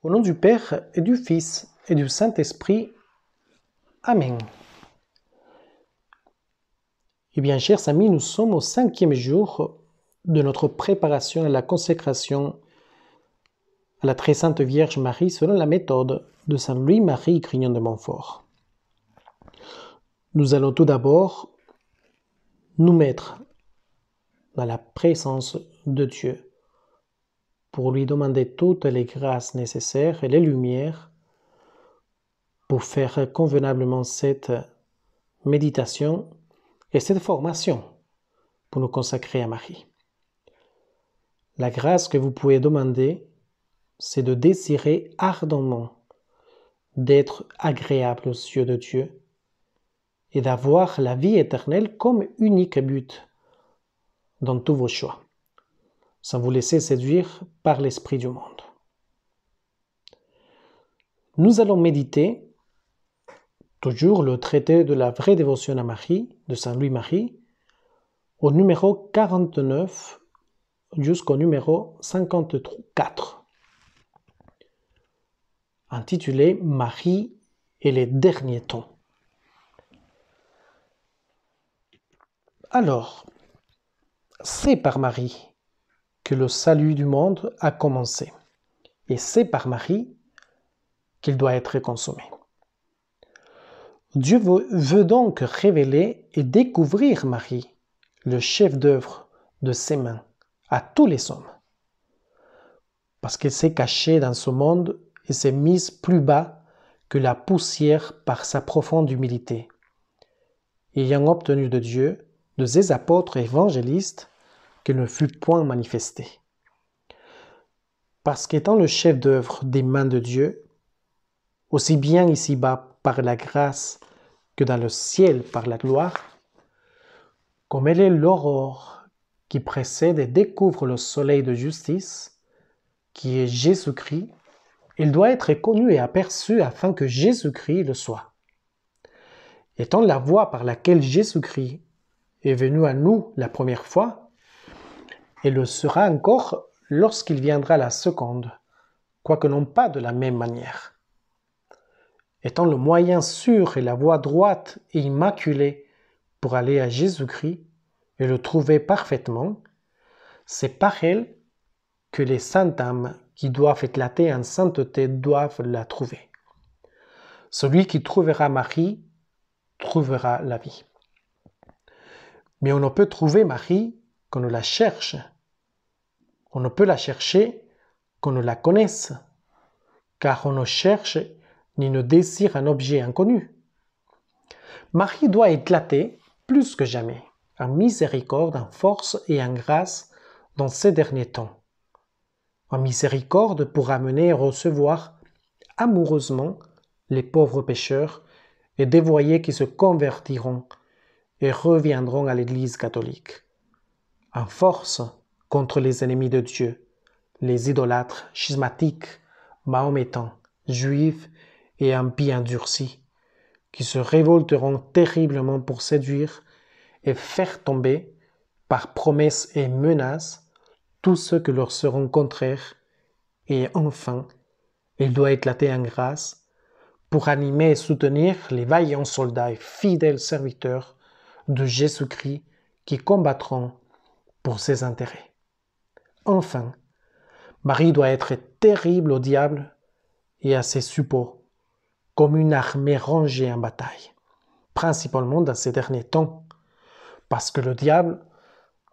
Au nom du Père et du Fils et du Saint-Esprit. Amen. Eh bien, chers amis, nous sommes au 5e jour de notre préparation à la consécration à la Très Sainte Vierge Marie selon la méthode de Saint Louis-Marie Grignon de Montfort. Nous allons tout d'abord nous mettre dans la présence de Dieu pour lui demander toutes les grâces nécessaires et les lumières pour faire convenablement cette méditation et cette formation pour nous consacrer à Marie. La grâce que vous pouvez demander, c'est de désirer ardemment d'être agréable aux yeux de Dieu et d'avoir la vie éternelle comme unique but dans tous vos choix, sans vous laisser séduire par l'esprit du monde. Nous allons méditer toujours le traité de la vraie dévotion à Marie de Saint Louis-Marie au numéro 49 jusqu'au numéro 54, intitulé Marie et les derniers temps. Alors, c'est par Marie que le salut du monde a commencé, et c'est par Marie qu'il doit être consommé. Dieu veut donc révéler et découvrir Marie, le chef d'œuvre de ses mains, à tous les hommes, parce qu'elle s'est cachée dans ce monde et s'est mise plus bas que la poussière par sa profonde humilité, ayant obtenu de Dieu, de ses apôtres et évangélistes, qu'elle ne fut point manifestée. Parce qu'étant le chef d'œuvre des mains de Dieu, aussi bien ici-bas par la grâce que dans le ciel par la gloire, comme elle est l'aurore qui précède et découvre le soleil de justice, qui est Jésus-Christ, il doit être connu et aperçu afin que Jésus-Christ le soit. Étant la voie par laquelle Jésus-Christ est venu à nous la première fois, et le sera encore lorsqu'il viendra la seconde, quoique non pas de la même manière. Étant le moyen sûr et la voie droite et immaculée pour aller à Jésus-Christ et le trouver parfaitement, c'est par elle que les saintes âmes qui doivent éclater en sainteté doivent la trouver. Celui qui trouvera Marie trouvera la vie. Mais on ne peut trouver Marie qu'on ne la cherche. On ne peut la chercher qu'on ne la connaisse, car on ne cherche ni ne désire un objet inconnu. Marie doit éclater plus que jamais, en miséricorde, en force et en grâce dans ces derniers temps. En miséricorde pour amener et recevoir amoureusement les pauvres pécheurs et dévoyés qui se convertiront et reviendront à l'Église catholique. En force contre les ennemis de Dieu, les idolâtres, schismatiques, mahométans, juifs et impies endurcis, qui se révolteront terriblement pour séduire et faire tomber, par promesses et menaces, tous ceux qui leur seront contraires, et enfin, il doit éclater en grâce pour animer et soutenir les vaillants soldats et fidèles serviteurs de Jésus-Christ qui combattront pour ses intérêts. Enfin, Marie doit être terrible au diable et à ses suppôts, comme une armée rangée en bataille, principalement dans ces derniers temps, parce que le diable,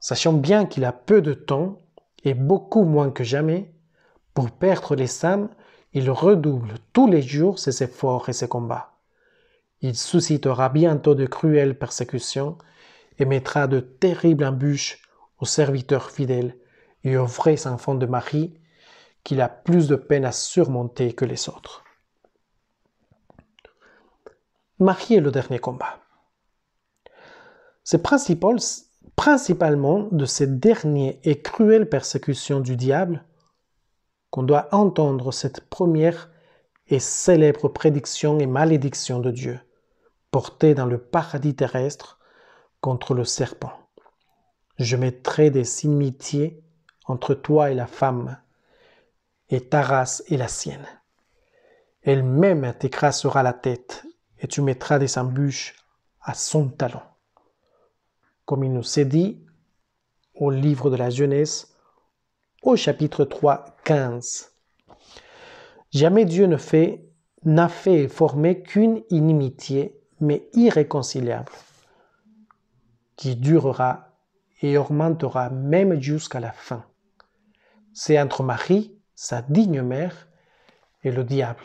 sachant bien qu'il a peu de temps et beaucoup moins que jamais, pour perdre les âmes, il redouble tous les jours ses efforts et ses combats. Il suscitera bientôt de cruelles persécutions et mettra de terribles embûches aux serviteurs fidèles et aux vrais enfants de Marie qu'il a plus de peine à surmonter que les autres. Marie est le dernier combat. C'est principalement de ces dernières et cruelles persécutions du diable qu'on doit entendre cette première et célèbre prédiction et malédiction de Dieu, portée dans le paradis terrestre contre le serpent. Je mettrai des inimitiés entre toi et la femme, et ta race et la sienne. Elle-même t'écrasera la tête et tu mettras des embûches à son talon. Comme il nous est dit au livre de la Genèse, au chapitre 3, 15. Jamais Dieu n'a fait et formé qu'une inimitié, mais irréconciliable, qui durera et augmentera même jusqu'à la fin. C'est entre Marie, sa digne mère, et le diable,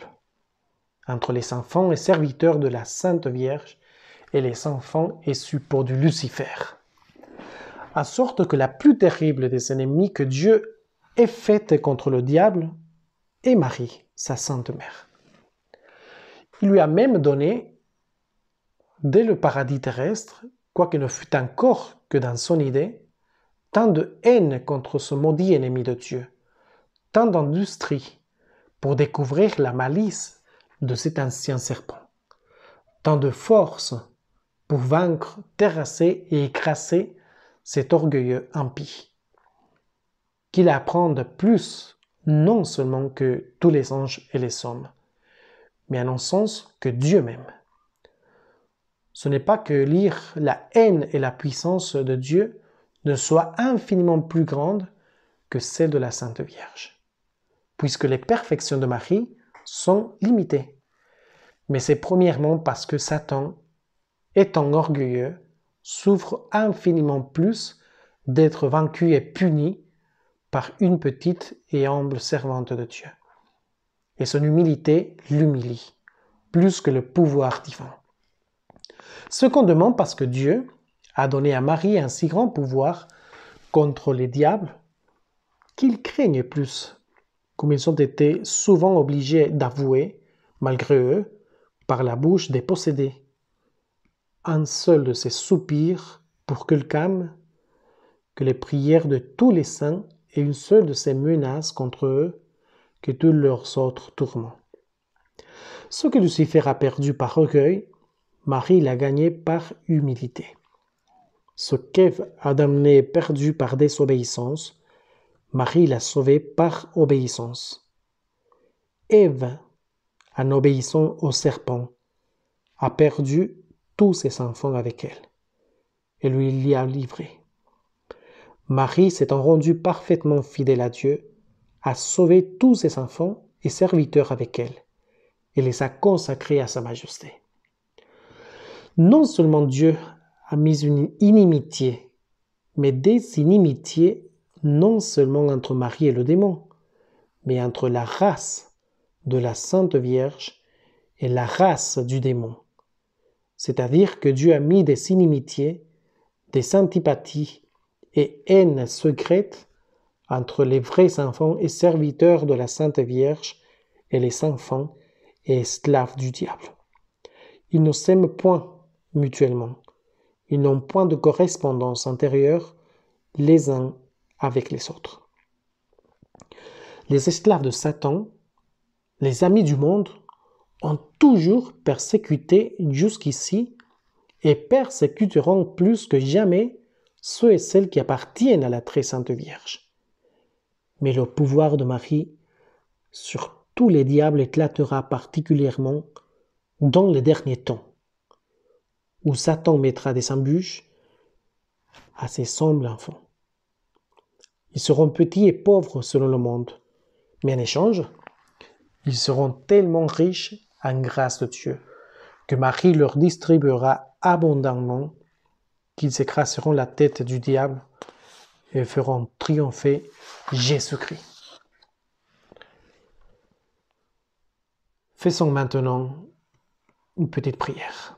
entre les enfants et serviteurs de la Sainte Vierge et les enfants et suppôts de Lucifer. À sorte que la plus terrible des ennemis que Dieu ait faite contre le diable est Marie, sa Sainte Mère. Il lui a même donné, dès le paradis terrestre, quoique ne fût encore que dans son idée, tant de haine contre ce maudit ennemi de Dieu, tant d'industrie pour découvrir la malice de cet ancien serpent, tant de force pour vaincre, terrasser et écraser cet orgueilleux impie, qu'il apprend de plus non seulement que tous les anges et les hommes, mais en un sens que Dieu même. Ce n'est pas que lire la haine et la puissance de Dieu ne soit infiniment plus grande que celle de la Sainte Vierge, puisque les perfections de Marie sont limitées. Mais c'est premièrement parce que Satan, étant orgueilleux, souffre infiniment plus d'être vaincu et puni par une petite et humble servante de Dieu. Et son humilité l'humilie, plus que le pouvoir divin. Ce qu'on demande parce que Dieu a donné à Marie un si grand pouvoir contre les diables qu'ils craignent plus, comme ils ont été souvent obligés d'avouer, malgré eux, par la bouche des possédés. Un seul de ces soupirs pour quelqu'un, que les prières de tous les saints et une seule de ces menaces contre eux, que tous leurs autres tourments. Ce que Lucifer a perdu par orgueil, Marie l'a gagné par humilité. Ce qu'Ève a damné perdu par désobéissance, Marie l'a sauvé par obéissance. Ève, en obéissant au serpent, a perdu tous ses enfants avec elle et lui l'y a livré. Marie, s'étant rendue parfaitement fidèle à Dieu, a sauvé tous ses enfants et serviteurs avec elle et les a consacrés à sa majesté. Non seulement Dieu a mis une inimitié, mais des inimitiés non seulement entre Marie et le démon, mais entre la race de la Sainte Vierge et la race du démon. C'est-à-dire que Dieu a mis des inimitiés, des antipathies et haines secrètes entre les vrais enfants et serviteurs de la Sainte Vierge et les enfants et esclaves du diable. Ils ne s'aiment point mutuellement. Ils n'ont point de correspondance intérieure les uns avec les autres. Les esclaves de Satan, les amis du monde, ont toujours persécuté jusqu'ici et persécuteront plus que jamais ceux et celles qui appartiennent à la très sainte Vierge. Mais le pouvoir de Marie sur tous les diables éclatera particulièrement dans les derniers temps, où Satan mettra des embûches à ses sembles enfants. Ils seront petits et pauvres selon le monde, mais en échange, ils seront tellement riches en grâce de Dieu que Marie leur distribuera abondamment qu'ils écraseront la tête du diable et feront triompher Jésus-Christ. Faisons maintenant une petite prière.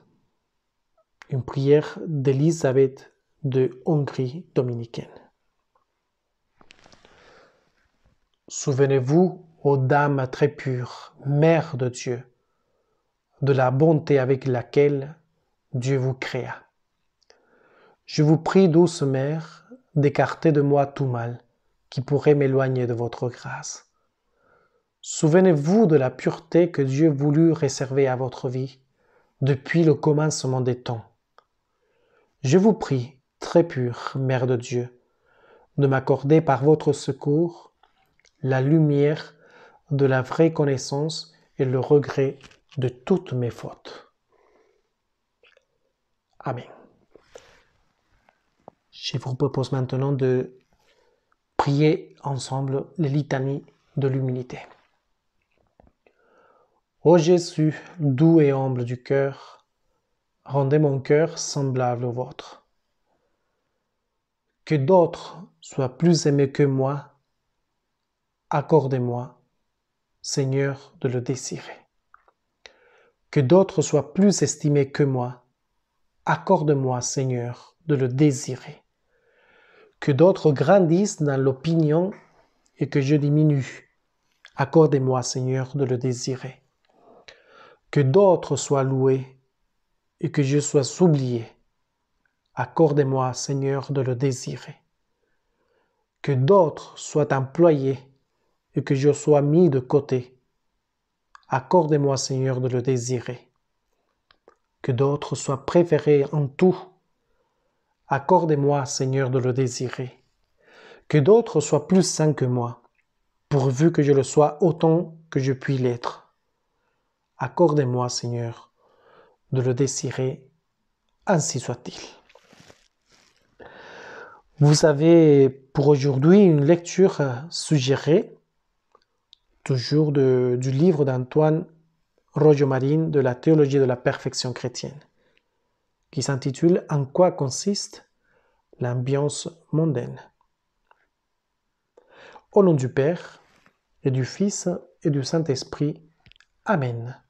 Une prière d'Élisabeth de Hongrie dominicaine. Souvenez-vous, ô Dame très pure, Mère de Dieu, de la bonté avec laquelle Dieu vous créa. Je vous prie, douce Mère, d'écarter de moi tout mal qui pourrait m'éloigner de votre grâce. Souvenez-vous de la pureté que Dieu voulut réserver à votre vie depuis le commencement des temps. Je vous prie, très pure Mère de Dieu, de m'accorder par votre secours la lumière de la vraie connaissance et le regret de toutes mes fautes. Amen. Je vous propose maintenant de prier ensemble les litanies de l'humilité. Ô Jésus, doux et humble du cœur, rendez mon cœur semblable au vôtre. Que d'autres soient plus aimés que moi, accordez-moi, Seigneur, de le désirer. Que d'autres soient plus estimés que moi, accorde-moi, Seigneur, de le désirer. Que d'autres grandissent dans l'opinion et que je diminue, accordez-moi, Seigneur, de le désirer. Que d'autres soient loués et que je sois oublié, accordez-moi, Seigneur, de le désirer. Que d'autres soient employés et que je sois mis de côté, accordez-moi, Seigneur, de le désirer. Que d'autres soient préférés en tout, accordez-moi, Seigneur, de le désirer. Que d'autres soient plus saints que moi, pourvu que je le sois autant que je puis l'être. Accordez-moi, Seigneur, de le désirer, ainsi soit-il. Vous avez pour aujourd'hui une lecture suggérée, toujours du livre d'Antoine Roggio Marin de la théologie de la perfection chrétienne, qui s'intitule « En quoi consiste l'ambiance mondaine ?» Au nom du Père, et du Fils, et du Saint-Esprit. Amen.